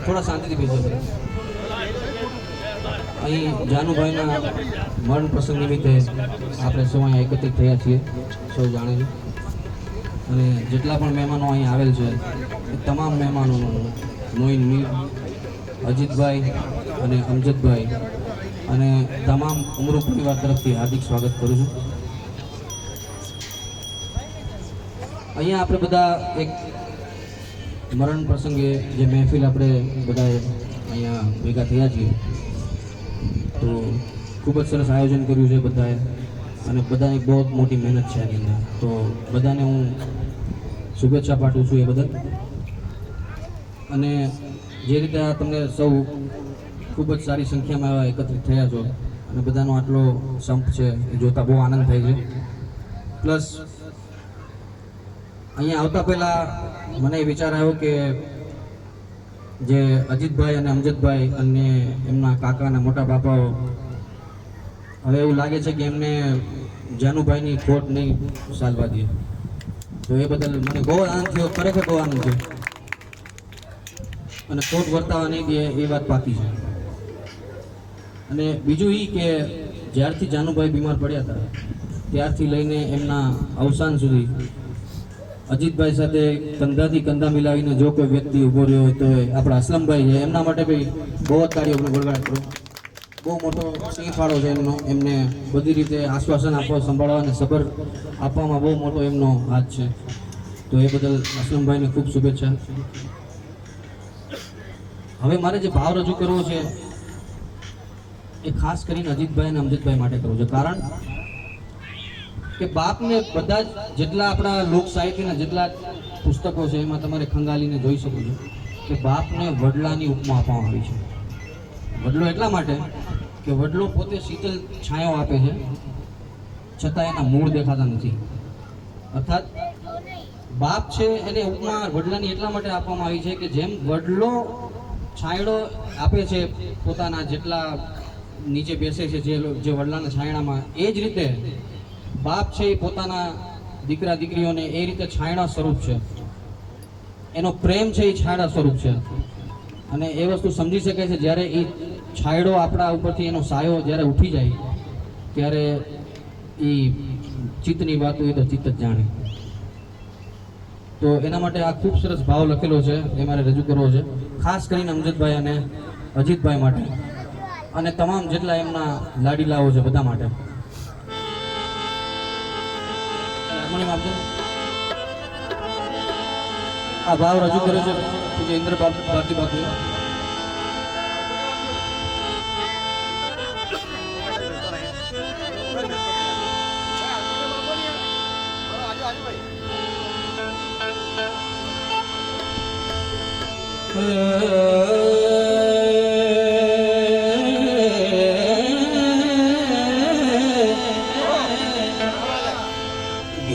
થોડા શાંતિથી બેસો. અહીં જાનુભાઈના મરણ પ્રસંગ નિમિત્તે આપણે સૌ અહીંયા એકત્રિત થયા છીએ, સૌ જાણે છે. અને જેટલા પણ મહેમાનો અહીં આવેલ છે એ તમામ મહેમાનોનું મોઇન મીર, અજીતભાઈ અને અમજદભાઈ અને તમામ ઉમરો પરિવાર તરફથી હાર્દિક સ્વાગત કરું છું. અહીંયા આપણે બધા એક મરણ પ્રસંગે જે મહેફિલ આપણે બધા અહીંયા ભેગા થયા છીએ, તો ખૂબ જ સરસ આયોજન કર્યું છે બધાએ અને બધાની બહુ મોટી મહેનત છે એની અંદર. તો બધાને હું શુભેચ્છા પાઠવું છું એ બદલ. અને જે રીતે આ તમને સૌ ખૂબ જ સારી સંખ્યામાં એકત્રિત થયા છો અને બધાનો આટલો સંપ છે એ જોતા બહુ આનંદ થાય છે. પ્લસ અહીંયા આવતા પહેલાં મને વિચાર આવ્યો કે જે અજીતભાઈ અને અમજદભાઈ અને એમના કાકાના મોટા બાપાઓ, હવે એવું લાગે છે કે એમને જાનુભાઈની ખોટ નહીં સાલવા દે. તો એ બદલ મને બહુ આનંદ થયો, ખરેખર બહુ આનંદ થયો. અને ખોટ વર્તાવા નહીં દે એ વાત પાકી છે. અને બીજું એ કે જ્યારથી જાનુભાઈ બીમાર પડ્યા હતા ત્યારથી લઈને એમના અવસાન સુધી અજીતભાઈ સાથે કંધાથી કંધા મિલાવીને જો કોઈ વ્યક્તિ ઊભો રહ્યો હોય તો આપણા અસલમભાઈ છે. એમના માટે બી બહુ જ તાળીઓ ગળગળાટ કરો. બહુ મોટો સિંહ ફાળો છે એમનો. એમને બધી રીતે આશ્વાસન આપવા, સંભાળવા અને સબર આપવામાં બહુ મોટો એમનો હાથ છે. તો એ બદલ અસલમભાઈને ખૂબ શુભેચ્છા. હવે મારે જે ભાવ રજૂ કરવો છે એ ખાસ કરીને અજીતભાઈ અને અમજદભાઈ માટે કરવો છે. કારણ કે બાપને બધા જ જેટલા આપણા લોક સાહિત્યના જેટલા પુસ્તકો છે એમાં તમારે ખંગાલીને જોઈ શકો છો કે બાપને વડલાની ઉપમા આપવામાં આવી છે. વડલો એટલા માટે કે વડલો પોતે શીતળ છાંયો આપે છે છતાં એના મૂળ દેખાતા નથી. અર્થાત બાપ છે એને ઉપમા વડલાની એટલા માટે આપવામાં આવી છે કે જેમ વડલો છાંયડો આપે છે પોતાના જેટલા નીચે બેસે છે જે વડલાના છાંયડામાં, એ જ રીતે બાપ છે એ પોતાના દીકરા દીકરીઓને એ રીતે છાંયડા સ્વરૂપ છે. એનો પ્રેમ છે એ છાંયડા સ્વરૂપ છે. અને એ વસ્તુ સમજી શકાય છે જ્યારે એ છાંયડો આપણા ઉપરથી એનો સાયો જ્યારે ઉઠી જાય ત્યારે એ ચિત્તની વાત હોય તો ચિત્ત જ જાણે. તો એના માટે આ ખૂબ સરસ ભાવ લખેલો છે એ મારે રજૂ કરવો છે, ખાસ કરીને અમજદભાઈ અને અજીતભાઈ માટે અને તમામ જેટલા એમના લાડીલાઓ છે બધા માટે. આ ભાવ રજૂ કર્યો છે પૂજ્ય ઇન્દ્ર ભારતી બાપુએ.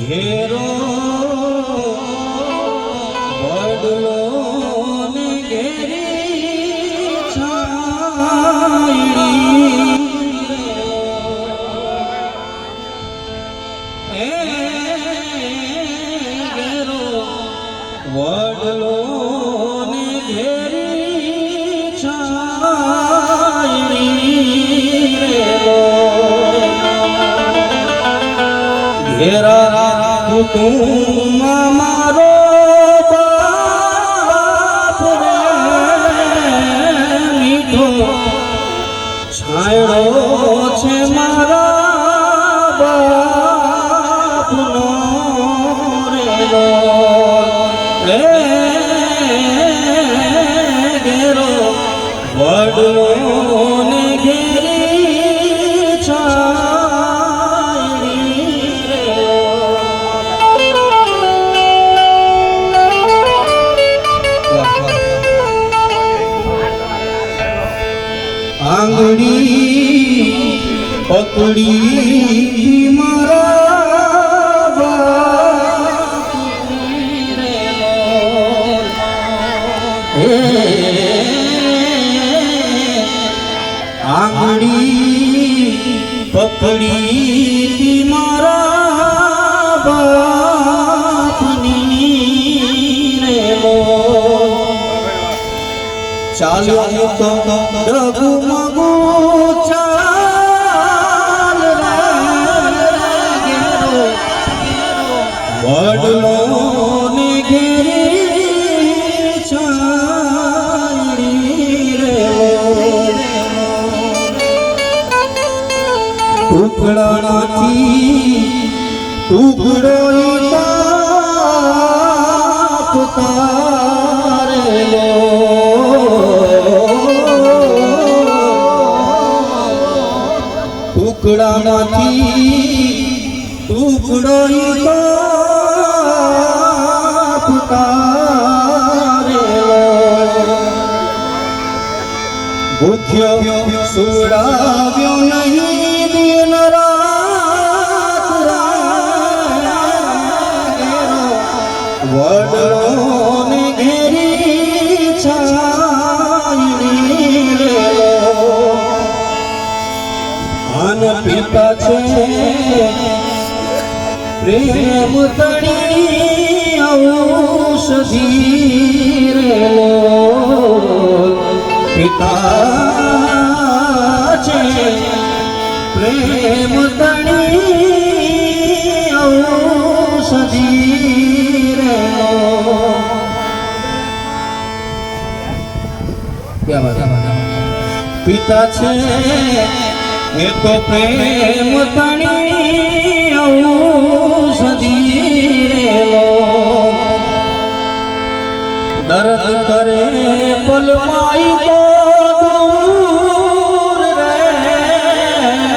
ઘેરો વડલો ને ઘેરી છાયડી, ઘેરો વડલો ને ઘેરી છાયડી, ઘેરા કુટુંબ મારો બાપ રે મીઠો છાંયડો છે મારા બાપનો રેલો. ઘેરો વડલો ને ઘેરી આંગળી પકડી મારા બાપની રેલો, આંગળી પકડી મારા બાપની રેલો, ચાલ્યો તો ડગમગુ ચાલ રે ઘેરો વડલો ને ઘેરી ચાલી રે ટુકડાથી ટુકડો તારેલો ટુકડામાંથી ટુકડો તારેલો ભૂખ્યો સુડાવ્યો નહીં દિન વડલો ને ઘેરી છાયડી લેલો અન પિતા છે પ્રેમ તણી ઔષધિ રેલો પિતા છે પ્રેમ તણી ઔષધિ પિતા છે એ તો પ્રેમ તણી ઔષધિ રેલો દર્દ કરે પલમાઈ